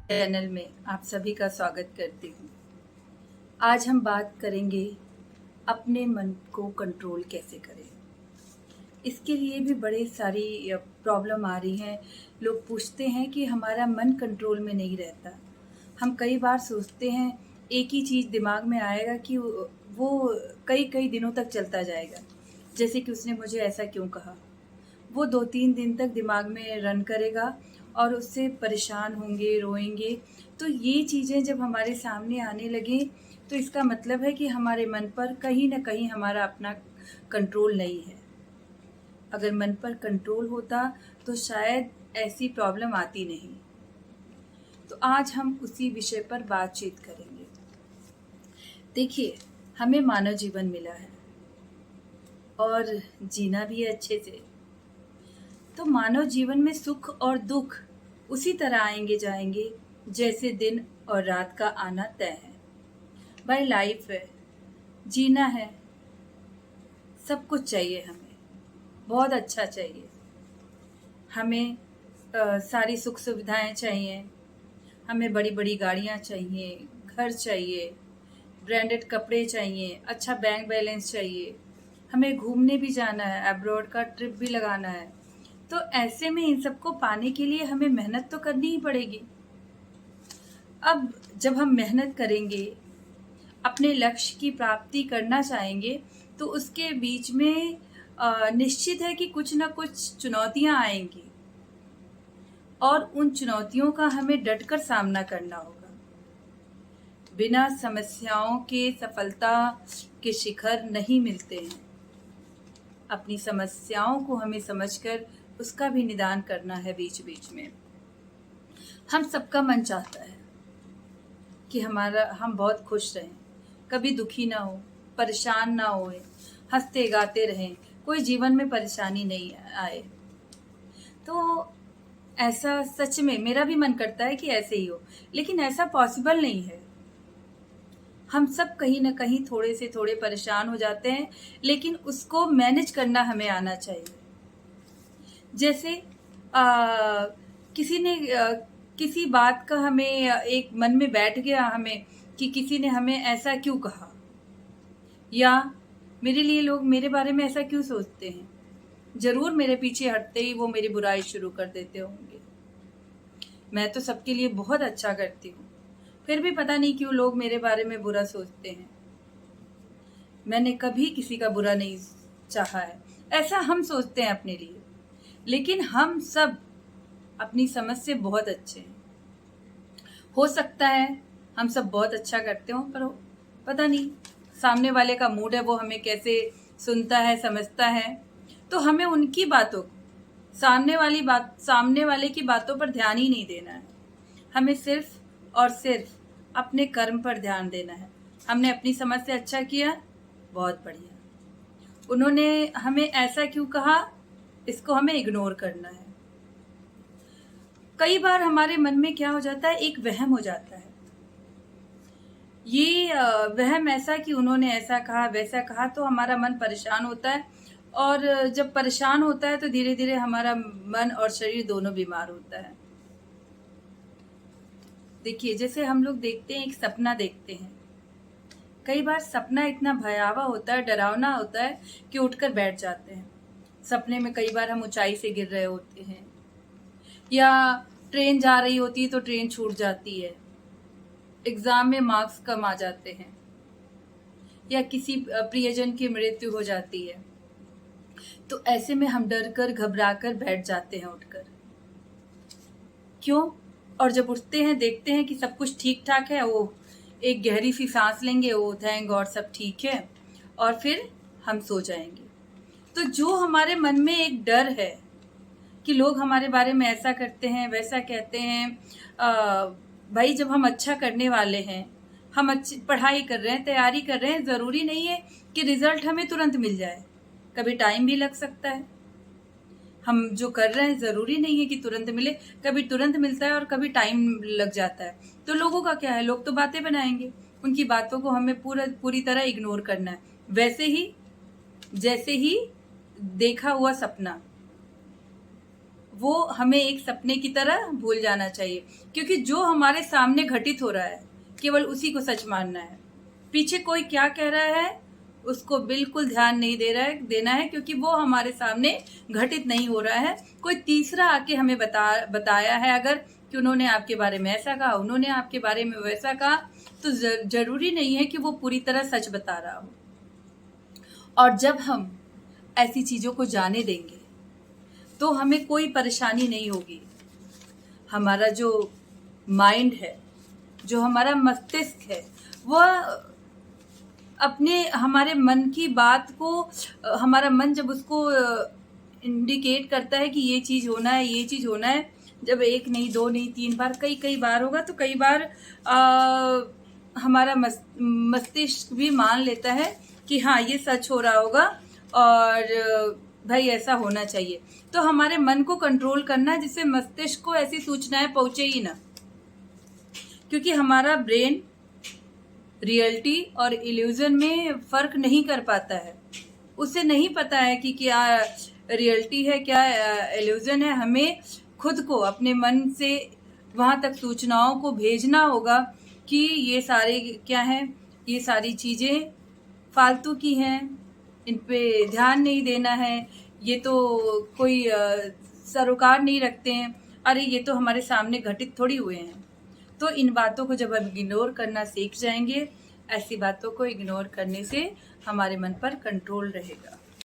Channel में आप सभी का स्वागत करती हूँ। आज हम बात करेंगे अपने मन को कंट्रोल कैसे करें। इसके लिए भी बड़ी सारी प्रॉब्लम आ रही हैं। लोग पूछते हैं कि हमारा मन कंट्रोल में नहीं रहता। हम कई बार सोचते हैं, एक ही चीज़ दिमाग में आएगा कि वो कई कई दिनों तक चलता जाएगा। जैसे कि उसने मुझे ऐसा क्यों कहा, वो 2-3 दिन तक दिमाग में रन करेगा और उससे परेशान होंगे, रोएँगे। तो ये चीज़ें जब हमारे सामने आने लगें, तो इसका मतलब है कि हमारे मन पर कहीं न कहीं हमारा अपना कंट्रोल नहीं है। अगर मन पर कंट्रोल होता, तो शायद ऐसी प्रॉब्लम आती नहीं। तो आज हम उसी विषय पर बातचीत करेंगे। देखिए, हमें मानव जीवन मिला है और जीना भी है अच्छे से। तो मानव जीवन में सुख और दुख उसी तरह आएंगे जाएंगे जैसे दिन और रात का आना तय है। भाई लाइफ है, जीना है, सब कुछ चाहिए हमें, बहुत अच्छा चाहिए। हमें सारी सुख सुविधाएं चाहिए, हमें बड़ी बड़ी गाड़ियां चाहिए, घर चाहिए, ब्रांडेड कपड़े चाहिए, अच्छा बैंक बैलेंस चाहिए, हमें घूमने भी जाना है, अब्रॉड का ट्रिप भी लगाना है। तो ऐसे में इन सबको पाने के लिए हमें मेहनत तो करनी ही पड़ेगी। अब जब हम मेहनत करेंगे, अपने लक्ष्य की प्राप्ति करना चाहेंगे, तो उसके बीच में निश्चित है कि कुछ ना कुछ चुनौतियां आएंगी और उन चुनौतियों का हमें डटकर सामना करना होगा। बिना समस्याओं के सफलता के शिखर नहीं मिलते हैं। अपनी समस्याओं को हमें समझकर उसका भी निदान करना है बीच बीच में। हम सबका मन चाहता है कि हम बहुत खुश रहें, कभी दुखी ना हो, परेशान ना होए, हंसते गाते रहें, कोई जीवन में परेशानी नहीं आए। तो ऐसा सच में मेरा भी मन करता है कि ऐसे ही हो, लेकिन ऐसा पॉसिबल नहीं है। हम सब कहीं ना कहीं थोड़े से थोड़े परेशान हो जाते हैं, लेकिन उसको मैनेज करना हमें आना चाहिए। जैसे किसी ने किसी बात का हमें एक मन में बैठ गया हमें कि किसी ने हमें ऐसा क्यों कहा, या मेरे लिए लोग मेरे बारे में ऐसा क्यों सोचते हैं। जरूर मेरे पीछे हटते ही वो मेरी बुराई शुरू कर देते होंगे। मैं तो सबके लिए बहुत अच्छा करती हूँ, फिर भी पता नहीं क्यों लोग मेरे बारे में बुरा सोचते हैं। मैंने कभी किसी का बुरा नहीं चाहा है, ऐसा हम सोचते हैं अपने लिए, लेकिन हम सब अपनी समझ से बहुत अच्छे हैं। हो सकता है हम सब बहुत अच्छा करते हो, पर पता नहीं सामने वाले का मूड है, वो हमें कैसे सुनता है, समझता है। तो हमें उनकी बातों, सामने वाले की बातों पर ध्यान ही नहीं देना है। हमें सिर्फ और सिर्फ अपने कर्म पर ध्यान देना है। हमने अपनी समझ से अच्छा किया, बहुत बढ़िया। उन्होंने हमें ऐसा क्यों कहा, इसको हमें इग्नोर करना है। कई बार हमारे मन में क्या हो जाता है, एक वहम हो जाता है। ये वहम ऐसा कि उन्होंने ऐसा कहा, वैसा कहा, तो हमारा मन परेशान होता है। और जब परेशान होता है तो धीरे धीरे हमारा मन और शरीर दोनों बीमार होता है। देखिए, जैसे हम लोग देखते हैं, एक सपना देखते हैं। कई बार सपना इतना भयावह होता है, डरावना होता है कि उठकर बैठ जाते हैं। सपने में कई बार हम ऊंचाई से गिर रहे होते हैं, या ट्रेन जा रही होती है तो ट्रेन छूट जाती है, एग्जाम में मार्क्स कम आ जाते हैं, या किसी प्रियजन की मृत्यु हो जाती है। तो ऐसे में हम डर कर घबरा कर बैठ जाते हैं उठकर। क्यों? और जब उठते हैं देखते हैं कि सब कुछ ठीक ठाक है, वो एक गहरी सी सांस लेंगे, वो थैंक गॉड सब ठीक है, और फिर हम सो जाएंगे। तो जो हमारे मन में एक डर है कि लोग हमारे बारे में ऐसा करते हैं, वैसा कहते हैं, भाई जब हम अच्छा करने वाले हैं, हम अच्छी पढ़ाई कर रहे हैं, तैयारी कर रहे हैं, ज़रूरी नहीं है कि रिजल्ट हमें तुरंत मिल जाए, कभी टाइम भी लग सकता है। हम जो कर रहे हैं ज़रूरी नहीं है कि तुरंत मिले, कभी तुरंत मिलता है और कभी टाइम लग जाता है। तो लोगों का क्या है, लोग तो बातें बनाएंगे, उनकी बातों को हमें पूरी तरह इग्नोर करना है। वैसे ही जैसे ही देखा हुआ सपना, वो हमें एक सपने की तरह भूल जाना चाहिए, क्योंकि जो हमारे सामने घटित हो रहा है केवल उसी को सच मानना है। पीछे कोई क्या कह रहा है उसको बिल्कुल ध्यान नहीं देना है, क्योंकि वो हमारे सामने घटित नहीं हो रहा है। कोई तीसरा आके हमें बताया है अगर कि उन्होंने आपके बारे में ऐसा कहा, उन्होंने आपके बारे में वैसा कहा, तो जरूरी नहीं है कि वो पूरी तरह सच बता रहा हो। और जब हम ऐसी चीजों को जाने देंगे तो हमें कोई परेशानी नहीं होगी। हमारा जो माइंड है, जो हमारा मस्तिष्क है, वह अपने हमारे मन की बात को, हमारा मन जब उसको इंडिकेट करता है कि ये चीज़ होना है, ये चीज़ होना है, जब एक नहीं, दो नहीं, 3 बार, कई बार होगा, तो कई बार हमारा मस्तिष्क भी मान लेता है कि हाँ ये सच हो रहा होगा और भाई ऐसा होना चाहिए। तो हमारे मन को कंट्रोल करना है जिससे मस्तिष्क को ऐसी सूचनाएं पहुंचे ही ना, क्योंकि हमारा ब्रेन रियलिटी और इल्यूजन में फर्क नहीं कर पाता है। उसे नहीं पता है कि क्या रियलिटी है, क्या इल्यूजन है। हमें खुद को अपने मन से वहां तक सूचनाओं को भेजना होगा कि ये सारे क्या हैं, ये सारी चीजें फालतू की हैं, इन पे ध्यान नहीं देना है, ये तो कोई सरोकार नहीं रखते हैं, अरे ये तो हमारे सामने घटित थोड़ी हुए हैं। तो इन बातों को जब हम इग्नोर करना सीख जाएंगे, ऐसी बातों को इग्नोर करने से हमारे मन पर कंट्रोल रहेगा।